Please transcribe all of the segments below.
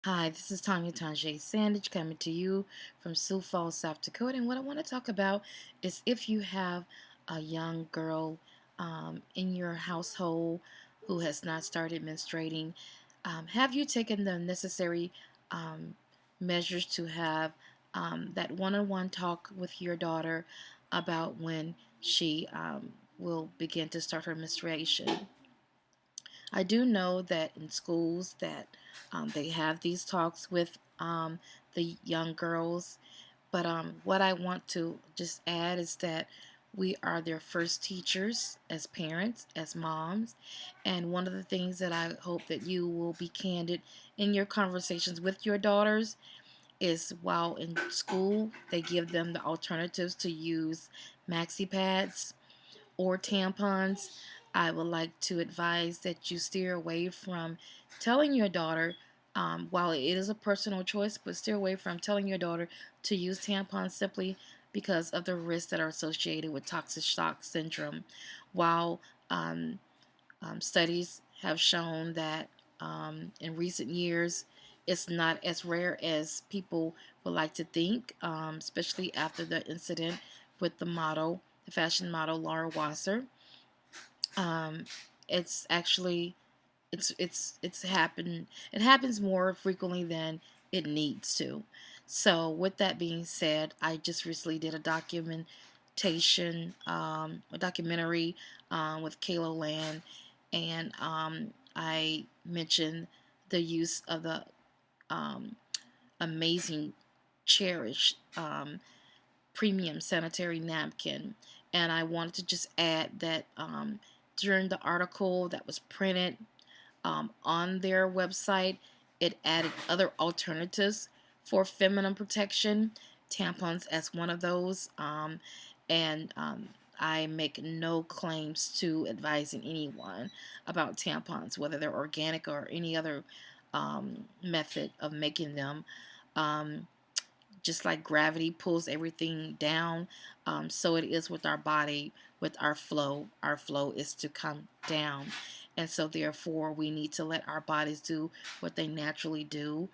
Hi, this is Tanya Tanjay Sandage coming to you from Sioux Falls, South Dakota. And what I want to talk about is if you have a young girl in your household who has not started menstruating, have you taken the necessary um, measures to have that one-on-one talk with your daughter about when she will begin to start her menstruation? I do know that in schools that they have these talks with the young girls, but what I want to just add is that we are their first teachers as parents, as moms, and one of the things that I hope that you will be candid in your conversations with your daughters is while in school they give them the alternatives to use maxi pads or tampons. I would like to advise that you steer away from telling your daughter, while it is a personal choice, but steer away from telling your daughter to use tampons simply because of the risks that are associated with toxic shock syndrome. While studies have shown that in recent years, it's not as rare as people would like to think, especially after the incident with the fashion model Laura Wasser. Um, it's actually it's happened. It happens more frequently than it needs to. So, with that being said, I just recently did a documentary with Kalo Land, and I mentioned the use of the um, amazing, cherished premium sanitary napkin. And I wanted to just add that during the article that was printed on their website, it added other alternatives for feminine protection, tampons as one of those. And I make no claims to advising anyone about tampons, whether they're organic or any other method of making them. Um, just like gravity pulls everything down, so it is with our body, with our flow. Our flow is to come down. And so, therefore, we need to let our bodies do what they naturally do,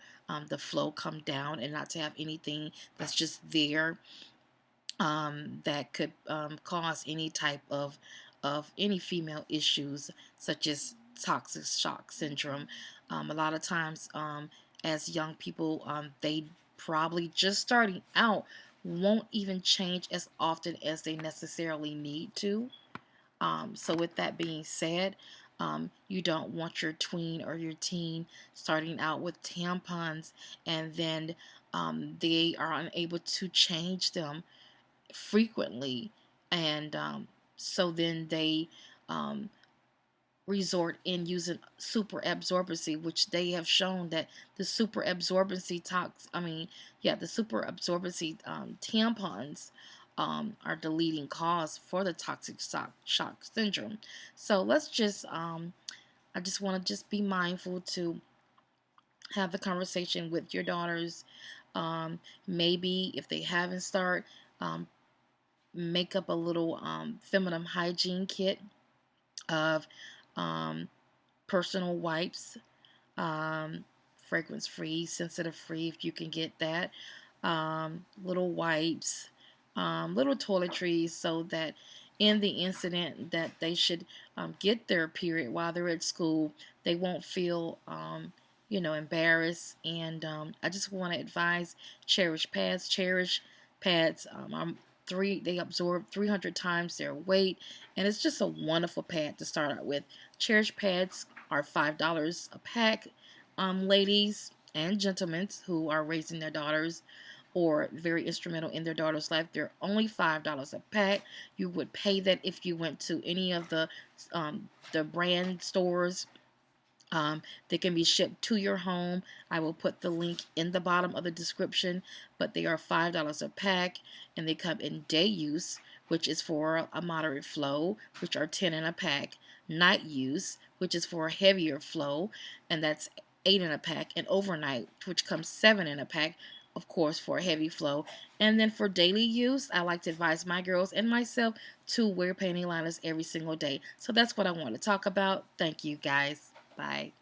the flow come down, and not to have anything that's just there that could cause any type of any female issues, such as toxic shock syndrome. A lot of times, as young people, they probably just starting out won't even change as often as they necessarily need to. So, with that being said, you don't want your tween or your teen starting out with tampons and then they are unable to change them frequently, and so then they um, resort in using super absorbency, which they have shown that the super absorbency the super absorbency tampons are the leading cause for the toxic shock syndrome. So I just want to just be mindful to have the conversation with your daughters. Maybe if they haven't started, um, make up a little feminine hygiene kit of um, personal wipes, um, fragrance free, sensitive free, if you can get that. Little wipes, little toiletries, so that in the incident that they should get their period while they're at school, they won't feel embarrassed. And I just want to advise cherish pads. Cherish pads. They absorb 300 times their weight, and it's just a wonderful pad to start out with. Cherish pads are $5 a pack. Ladies and gentlemen who are raising their daughters or very instrumental in their daughter's life, they're only $5 a pack. You would pay that if you went to any of the brand stores. They can be shipped to your home. I will put the link in the bottom of the description, but they are $5 a pack, and they come in day use, which is for a moderate flow, which are 10 in a pack, night use, which is for a heavier flow, and that's 8 in a pack, and overnight, which comes 7 in a pack, of course, for a heavy flow. And then for daily use, I like to advise my girls and myself to wear panty liners every single day. So that's what I want to talk about. Thank you, guys. Bye.